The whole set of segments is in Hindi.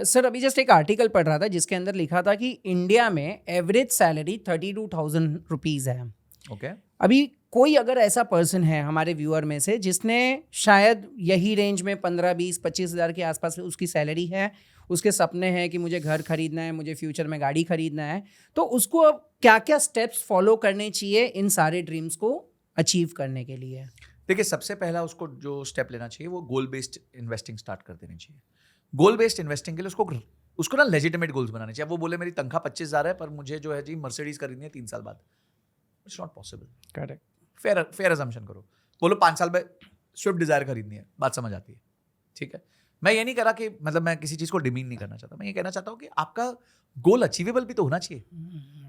सर अभी जस्ट एक आर्टिकल पढ़ रहा था जिसके अंदर लिखा था कि इंडिया में एवरेज सैलरी 32,000 रुपीज़ है। ओके अभी कोई अगर ऐसा पर्सन है हमारे व्यूअर में से जिसने शायद यही रेंज में 15-20-25 हज़ार के आसपास उसकी सैलरी है, उसके सपने हैं कि मुझे घर खरीदना है, मुझे फ्यूचर में गाड़ी खरीदना है, तो उसको अब क्या क्या स्टेप्स फॉलो करने चाहिए इन सारे ड्रीम्स को अचीव करने के लिए? देखिए, सबसे पहला उसको जो स्टेप लेना चाहिए वो गोल बेस्ड इन्वेस्टिंग स्टार्ट कर देनी चाहिए। गोल बेस्ड इन्वेस्टिंग के लिए उसको ना लेजिटिमेट गोल्स बनाने चाहिए। वो बोले मेरी तनख्वाह 25,000 है पर मुझे जो है जी मर्सिडीज खरीदनी है 3 साल बाद, it's not possible. Correct. Fair assumption करो। बोलो 5 साल में स्विफ्ट डिजायर खरीदनी है, बात समझ आती है, ठीक है। मैं ये नहीं करा कि मतलब मैं किसी चीज को डिमीन नहीं करना चाहता, मैं ये कहना चाहता हूँ कि आपका गोल अचीवेबल भी तो होना चाहिए।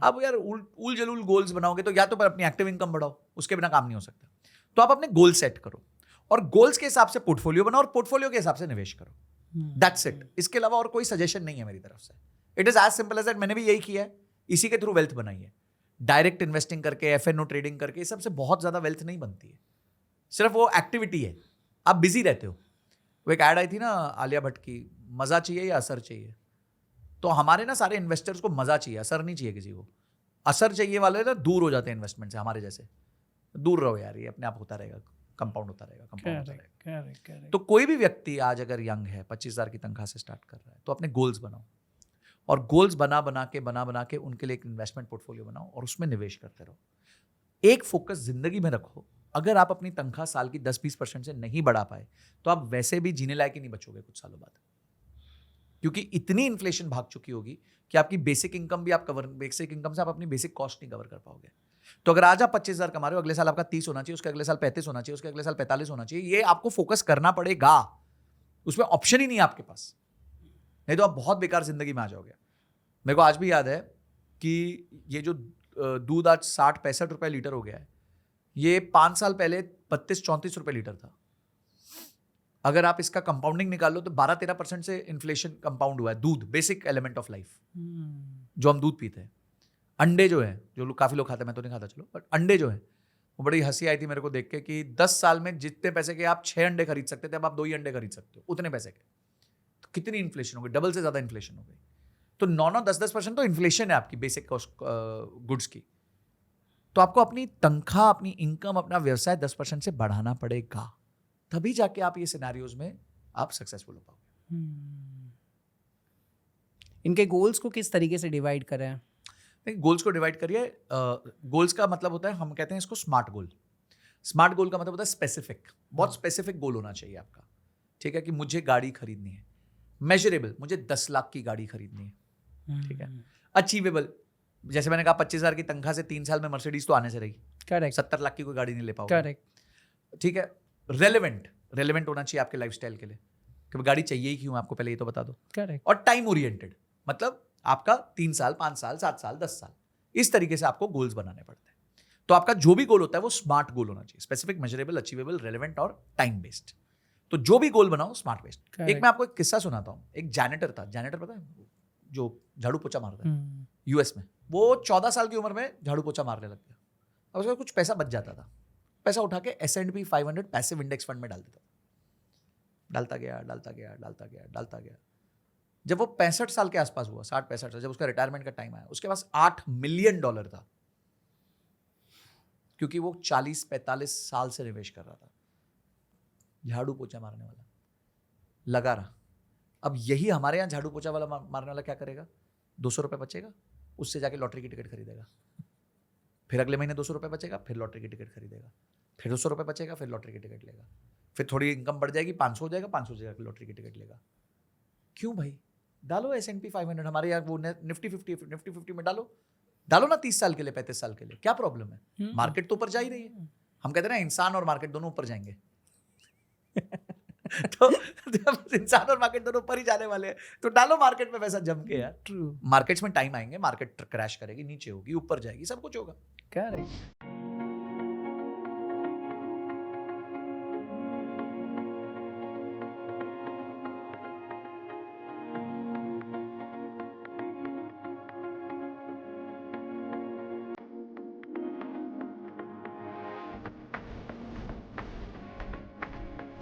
आप यार उल जलूल गोल्स बनाओगे तो या तो पर अपनी एक्टिव इनकम बढ़ाओ, उसके बिना काम नहीं हो सकता। तो आप अपने गोल सेट करो और गोल्स के हिसाब से पोर्टफोलियो बनाओ और पोर्टफोलियो के हिसाब से निवेश करो। That's it. इसके अलावा और कोई सजेशन नहीं है मेरी तरफ से। It is as simple as that. मैंने भी यही किया है, इसी के थ्रू वेल्थ बनाई है। डायरेक्ट इन्वेस्टिंग करके, एफएनओ ट्रेडिंग करके, इस सबसे बहुत ज्यादा वेल्थ नहीं बनती है। सिर्फ वो एक्टिविटी है, आप बिजी रहते हो। वो एक ऐड आई थी ना आलिया भट्ट की, मजा चाहिए या असर चाहिए। तो हमारे ना सारे इन्वेस्टर्स को मजा चाहिए, असर नहीं चाहिए किसी को। असर चाहिए वाले ना दूर हो जाते हैं इन्वेस्टमेंट से, हमारे जैसे। दूर रहो यार, ये अपने आप होता रहेगा, कंपाउंड होता रहेगा, कंपाउंड होता रहेगा। तो कोई भी व्यक्ति आज अगर यंग है, 25,000 की तनख्वाह से स्टार्ट कर रहा है, तो अपने गोल्स बनाओ और गोल्स बना के उनके लिए एक इन्वेस्टमेंट पोर्टफोलियो बनाओ और उसमें निवेश करते रहो। एक फोकस जिंदगी में रखो। अगर आप अपनी तनख्वाह साल की 10-20% से नहीं बढ़ा पाए तो आप वैसे भी जीने लायक ही नहीं बचोगे कुछ सालों बाद, क्योंकि इतनी इन्फ्लेशन भाग चुकी होगी कि आपकी बेसिक इनकम से आप अपनी बेसिक कॉस्ट नहीं कवर कर पाओगे। तो अगर आज आप 25,000 कमा रहे हो, अगले साल आपका 30 होना चाहिए, उसके अगले साल 35 होना चाहिए, उसके अगले साल 45 होना चाहिए। ये आपको फोकस करना पड़ेगा, उसमें ऑप्शन ही नहीं है आपके पास, नहीं तो आप बहुत बेकार जिंदगी में आ जाओगे। मेरे को आज भी याद है कि ये जो दूध आज 60-65 रुपए लीटर हो गया है, ये 5 साल पहले 32-34 रुपए लीटर था। अगर आप इसका कंपाउंडिंग निकाल लो तो 12-13% से इन्फ्लेशन कंपाउंड हुआ है। दूध, बेसिक एलिमेंट ऑफ लाइफ, जो हम दूध पीते हैं। अंडे जो है, जो काफी लोग खाते हैं, मैं तो नहीं खाता चलो, बट अंडे जो है, वो बड़ी हंसी आई थी मेरे को देख के कि 10 साल में जितने पैसे के आप 6 अंडे खरीद सकते थे, अब आप 2 ही अंडे खरीद सकते हो उतने पैसे के। तो कितनी इन्फ्लेशन हो गई, डबल से ज्यादा इन्फ्लेशन हो गई। तो 9-10% तो इन्फ्लेशन है आपकी बेसिक गुड्स की। तो आपको अपनी तनख्वाह, अपनी इनकम, अपना व्यवसाय 10% से बढ़ाना पड़ेगा, तभी जाके आप ये सिनेरियोज में आप सक्सेसफुल हो पाओगे। इनके गोल्स को किस तरीके से डिवाइड करें? गोल्स को डिवाइड करिए। गोल्स का मतलब होता है, हम कहते हैं इसको स्मार्ट गोल। स्मार्ट गोल का मतलब होता है स्पेसिफिक, बहुत स्पेसिफिक गोल होना चाहिए आपका, ठीक है। कि मुझे गाड़ी खरीदनी है, मेजरेबल, मुझे 10 लाख की गाड़ी खरीदनी है, ठीक है। अचीवेबल, जैसे मैंने कहा 25,000 की तनख्वाह से 3 साल में मर्सिडीज तो आने से रही, करेक्ट। 70 लाख की कोई गाड़ी नहीं ले पाओगे, करेक्ट, ठीक है। रेलेवेंट होना चाहिए आपके लाइफस्टाइल के लिए, कि गाड़ी चाहिए ही क्यों आपको, पहले ये तो बता दो। करेक्ट। और टाइम ओरिएंटेड, मतलब आपका 3 साल, 5 साल, 7 साल, 10 साल, इस तरीके से आपको गोल्स बनाने पड़ते हैं। तो आपका जो भी गोल होता है वो स्मार्ट गोल होना चाहिए, स्पेसिफिक, मेजरेबल, अचीवेबल, रेलेवेंट और टाइम बेस्ड। तो जो भी गोल बनाओ स्मार्ट बेस्ड। एक मैं आपको एक किस्सा सुनाता हूँ। एक जैनेटर था, जैनेटर पता है, जो झाड़ू पोछा मारता है यूएस में। वो 14 साल की उम्र में झाड़ू पोछा मारने लग गया। अब उसका कुछ पैसा बच जाता था, पैसा उठा के S&P 500 पैसिव इंडेक्स फंड में डाल देता था। डालता गया। जब वो 65 साल के आसपास हुआ, 60-65 साल, जब उसका रिटायरमेंट का टाइम आया, उसके पास $8 मिलियन था, क्योंकि वो 40-45 साल से निवेश कर रहा था। झाड़ू पोछा मारने वाला लगा रहा। अब यही हमारे यहाँ झाड़ू पोछा वाला मारने वाला क्या करेगा, 200 रुपए बचेगा, उससे जाके लॉटरी की टिकट खरीदेगा। फिर अगले महीने 200 रुपए बचेगा, फिर लॉटरी की टिकट खरीदेगा। फिर 200 रुपए बचेगा, फिर लॉटरी की टिकट लेगा। फिर थोड़ी इनकम बढ़ जाएगी, 500 हो जाएगा, 500 हो जाएगा, फिर लॉटरी की टिकट लेगा। क्यों भाई? डालो S&P 500, हमारे यहाँ वो निफ्टी 50 में डालो ना 30 साल के लिए, 35 साल के लिए, क्या प्रॉब्लम है? मार्केट तो ऊपर जा ही रही है। हम कहते हैं ना, इंसान और मार्केट दोनों ऊपर जाएंगे। तो जब इंसान और मार्केट दोनों ऊपर ही जाने वाले हैं, तो डालो मार्केट में पैसा जम के यार। ट्रू। मार्केट्स में टाइम आएंगे, मार्केट क्रैश करेगी, नीचे होगी, ऊपर जाएगी, सब कुछ होगा। करेक्ट।